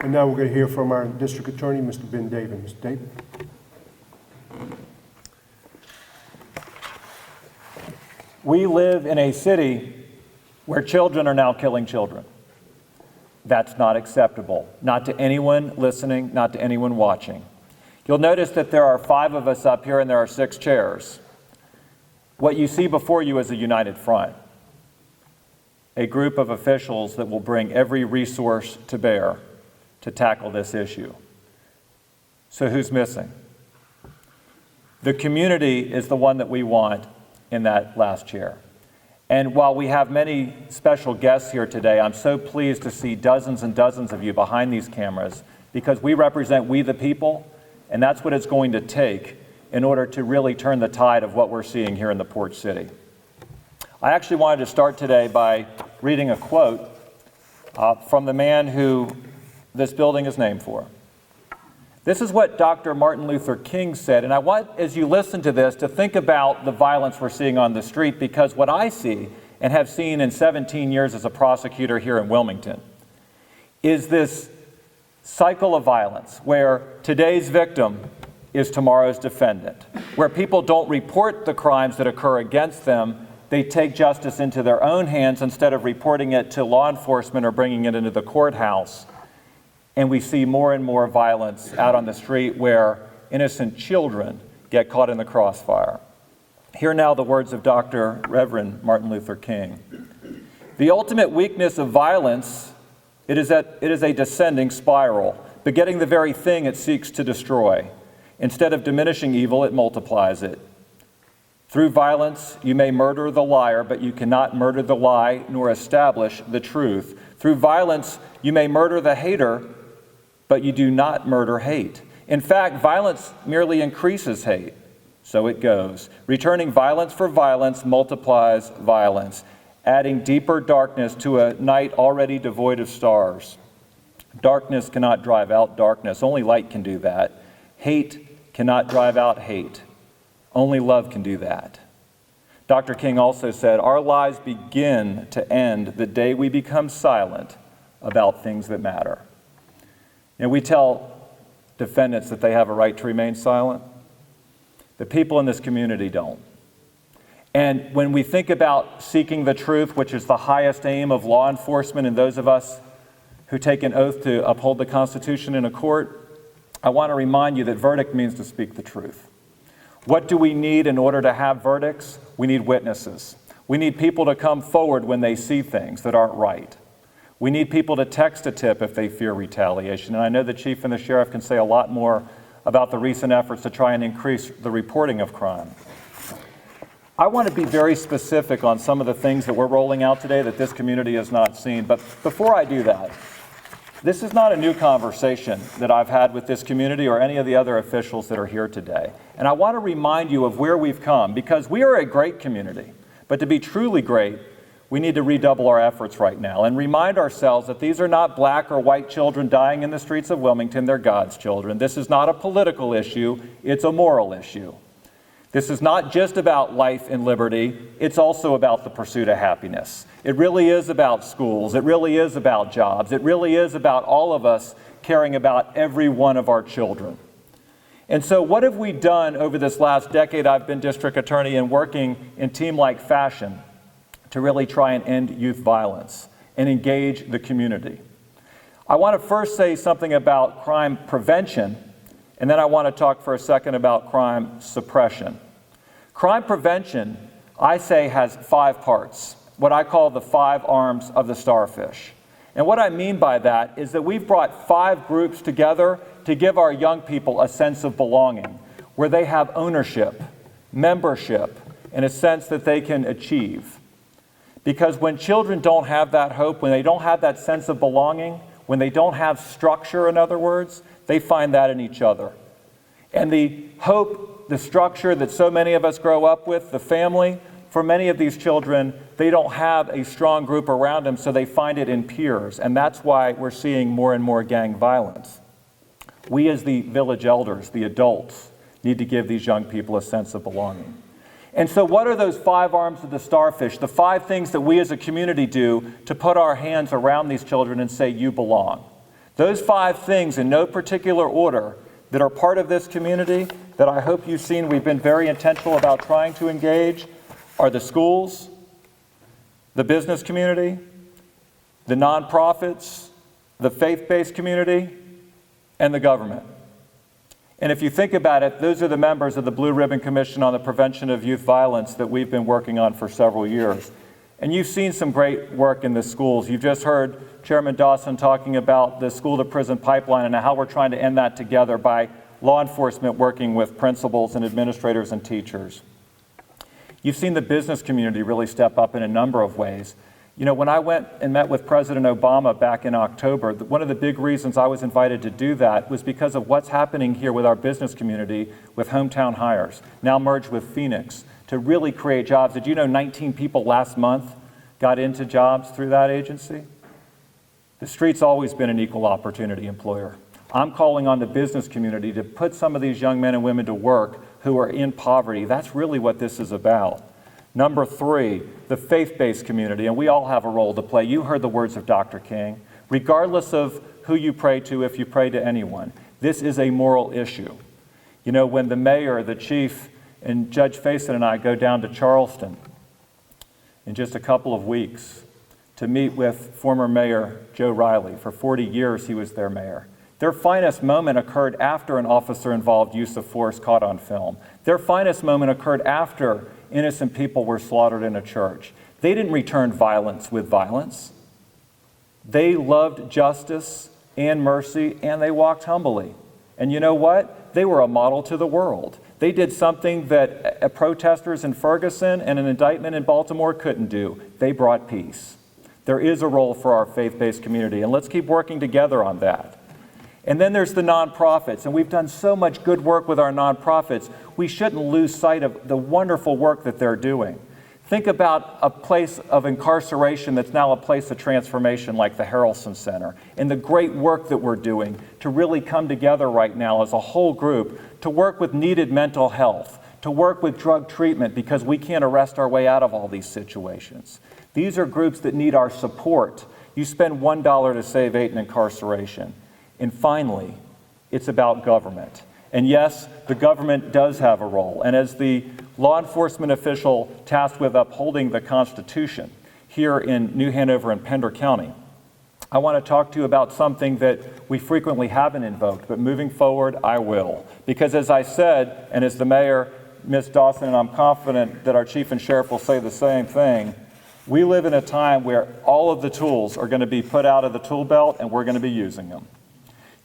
And now we're going to hear from our district attorney, Mr. Ben David. Mr. David. We live in a city where children are now killing children. That's not acceptable, not to anyone listening, not to anyone watching. You'll notice that there are 5 of us up here and there are 6 chairs. What you see before you is a united front, a group of officials that will bring every resource to bear to tackle this issue. So who's missing? The community is the one that we want in that last chair. And while we have many special guests here today, I'm so pleased to see dozens and dozens of you behind these cameras, because we represent we the people, and that's what it's going to take in order to really turn the tide of what we're seeing here in the Port City. I actually wanted to start today by reading a quote from the man who this building is named for. This is what Dr. Martin Luther King said, and I want, as you listen to this, to think about the violence we're seeing on the street, because what I see and have seen in 17 years as a prosecutor here in Wilmington is this cycle of violence where today's victim is tomorrow's defendant, where people don't report the crimes that occur against them. They take justice into their own hands instead of reporting it to law enforcement or bringing it into the courthouse. And we see more and more violence out on the street where innocent children get caught in the crossfire. Hear now the words of Dr. Reverend Martin Luther King. The ultimate weakness of violence, it is a descending spiral, begetting the very thing it seeks to destroy. Instead of diminishing evil, it multiplies it. Through violence, you may murder the liar, but you cannot murder the lie nor establish the truth. Through violence, you may murder the hater, but you do not murder hate. In fact, violence merely increases hate. So it goes. Returning violence for violence multiplies violence, adding deeper darkness to a night already devoid of stars. Darkness cannot drive out darkness. Only light can do that. Hate cannot drive out hate. Only love can do that. Dr. King also said, our lives begin to end the day we become silent about things that matter. And we tell defendants that they have a right to remain silent. The people in this community don't. And when we think about seeking the truth, which is the highest aim of law enforcement and those of us who take an oath to uphold the Constitution in a court, I want to remind you that verdict means to speak the truth. What do we need in order to have verdicts? We need witnesses. We need people to come forward when they see things that aren't right. We need people to text a tip if they fear retaliation. And I know the chief and the sheriff can say a lot more about the recent efforts to try and increase the reporting of crime. I want to be very specific on some of the things that we're rolling out today that this community has not seen. But before I do that, this is not a new conversation that I've had with this community or any of the other officials that are here today. And I want to remind you of where we've come, because we are a great community. But to be truly great, we need to redouble our efforts right now and remind ourselves that these are not black or white children dying in the streets of Wilmington. They're God's children. This is not a political issue. It's a moral issue. This is not just about life and liberty. It's also about the pursuit of happiness. It really is about schools. It really is about jobs. It really is about all of us caring about every one of our children. And so what have we done over this last decade? I've been district attorney and working in team-like fashion to really try and end youth violence and engage the community. I want to first say something about crime prevention, and then I want to talk for a second about crime suppression. Crime prevention, I say, has 5 parts, what I call the 5 arms of the starfish. And what I mean by that is that we've brought 5 groups together to give our young people a sense of belonging, where they have ownership, membership, and a sense that they can achieve. Because when children don't have that hope, when they don't have that sense of belonging, when they don't have structure, in other words, they find that in each other. And the hope, the structure that so many of us grow up with, the family, for many of these children, they don't have a strong group around them, so they find it in peers. And that's why we're seeing more and more gang violence. We as the village elders, the adults, need to give these young people a sense of belonging. And so what are those 5 arms of the starfish, the 5 things that we as a community do to put our hands around these children and say, you belong? Those 5 things in no particular order that are part of this community that I hope you've seen we've been very intentional about trying to engage are the schools, the business community, the nonprofits, the faith-based community, and the government. And if you think about it, those are the members of the Blue Ribbon Commission on the Prevention of Youth Violence that we've been working on for several years. And you've seen some great work in the schools. You've just heard Chairman Dawson talking about the school-to-prison pipeline and how we're trying to end that together by law enforcement working with principals and administrators and teachers. You've seen the business community really step up in a number of ways. You know, when I went and met with President Obama back in October, one of the big reasons I was invited to do that was because of what's happening here with our business community with Hometown Hires, now merged with Phoenix, to really create jobs. Did you know 19 people last month got into jobs through that agency? The street's always been an equal opportunity employer. I'm calling on the business community to put some of these young men and women to work who are in poverty. That's really what this is about. Number 3, the faith-based community, and we all have a role to play. You heard the words of Dr. King. Regardless of who you pray to, if you pray to anyone, this is a moral issue. You know, when the mayor, the chief, and Judge Faison and I go down to Charleston in just a couple of weeks to meet with former Mayor Joe Riley. For 40 years, he was their mayor. Their finest moment occurred after an officer-involved use of force caught on film. Their finest moment occurred after innocent people were slaughtered in a church. They didn't return violence with violence. They loved justice and mercy, and they walked humbly. And you know what? They were a model to the world. They did something that protesters in Ferguson and an indictment in Baltimore couldn't do. They brought peace. There is a role for our faith-based community, and let's keep working together on that. And then there's the nonprofits, and we've done so much good work with our nonprofits. We shouldn't lose sight of the wonderful work that they're doing. Think about a place of incarceration that's now a place of transformation like the Harrelson Center, and the great work that we're doing to really come together right now as a whole group to work with needed mental health, to work with drug treatment because we can't arrest our way out of all these situations. These are groups that need our support. You spend $1 to save 8 in incarceration. And finally, it's about government. And yes, the government does have a role. And as the law enforcement official tasked with upholding the Constitution here in New Hanover and Pender County, I want to talk to you about something that we frequently haven't invoked, but moving forward, I will. Because as I said, and as the mayor, Ms. Dawson, and I'm confident that our chief and sheriff will say the same thing, we live in a time where all of the tools are going to be put out of the tool belt and we're going to be using them.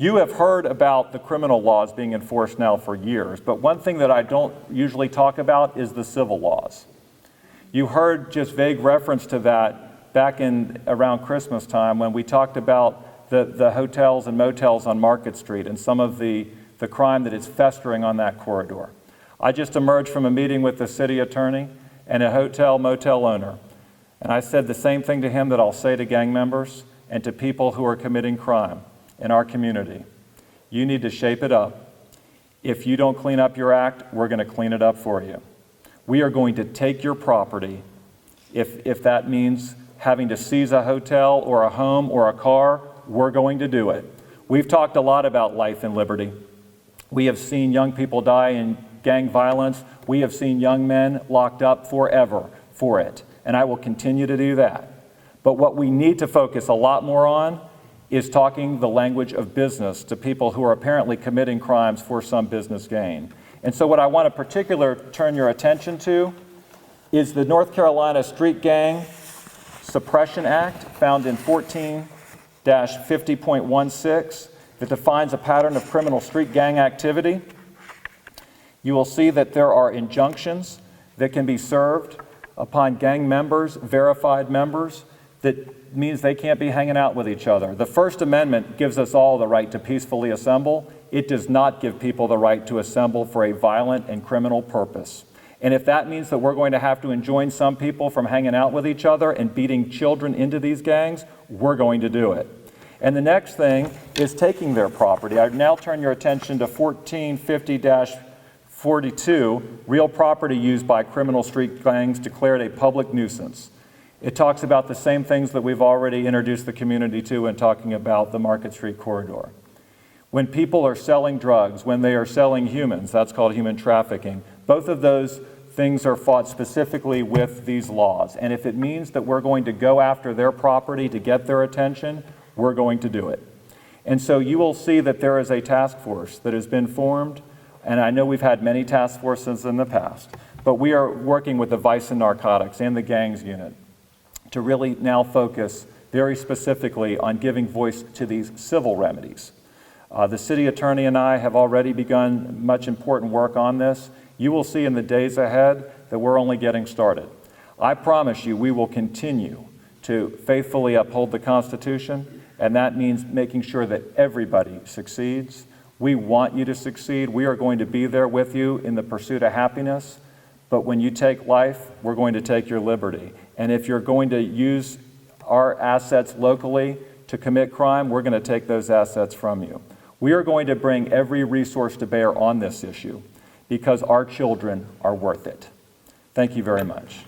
You have heard about the criminal laws being enforced now for years, but one thing that I don't usually talk about is the civil laws. You heard just vague reference to that back in around Christmas time when we talked about the hotels and motels on Market Street and some of the crime that is festering on that corridor. I just emerged from a meeting with the city attorney and a hotel motel owner, and I said the same thing to him that I'll say to gang members and to people who are committing crime in our community. You need to shape it up. If you don't clean up your act, we're going to clean it up for you. We are going to take your property if that means having to seize a hotel or a home or a car, we're going to do it. We've talked a lot about life and liberty. We have seen young people die in gang violence. We have seen young men locked up forever for it, and I will continue to do that. But what we need to focus a lot more on is talking the language of business to people who are apparently committing crimes for some business gain. And so what I want to particularly turn your attention to is the North Carolina Street Gang Suppression Act found in 14-50.16 that defines a pattern of criminal street gang activity. You will see that there are injunctions that can be served upon gang members, verified members, that means they can't be hanging out with each other. The First Amendment gives us all the right to peacefully assemble. It does not give people the right to assemble for a violent and criminal purpose. And if that means that we're going to have to enjoin some people from hanging out with each other and beating children into these gangs, we're going to do it. And the next thing is taking their property. I now turn your attention to 1450-42, real property used by criminal street gangs declared a public nuisance. It talks about the same things that we've already introduced the community to in talking about the Market Street corridor. When people are selling drugs, when they are selling humans, that's called human trafficking, both of those things are fought specifically with these laws. And if it means that we're going to go after their property to get their attention, we're going to do it. And so you will see that there is a task force that has been formed, and I know we've had many task forces in the past, but we are working with the Vice and Narcotics and the Gangs Unit to really now focus very specifically on giving voice to these civil remedies. The city attorney and I have already begun much important work on this. You will see in the days ahead that we're only getting started. I promise you we will continue to faithfully uphold the Constitution, and that means making sure that everybody succeeds. We want you to succeed. We are going to be there with you in the pursuit of happiness, but when you take life, we're going to take your liberty. And if you're going to use our assets locally to commit crime, we're going to take those assets from you. We are going to bring every resource to bear on this issue because our children are worth it. Thank you very much.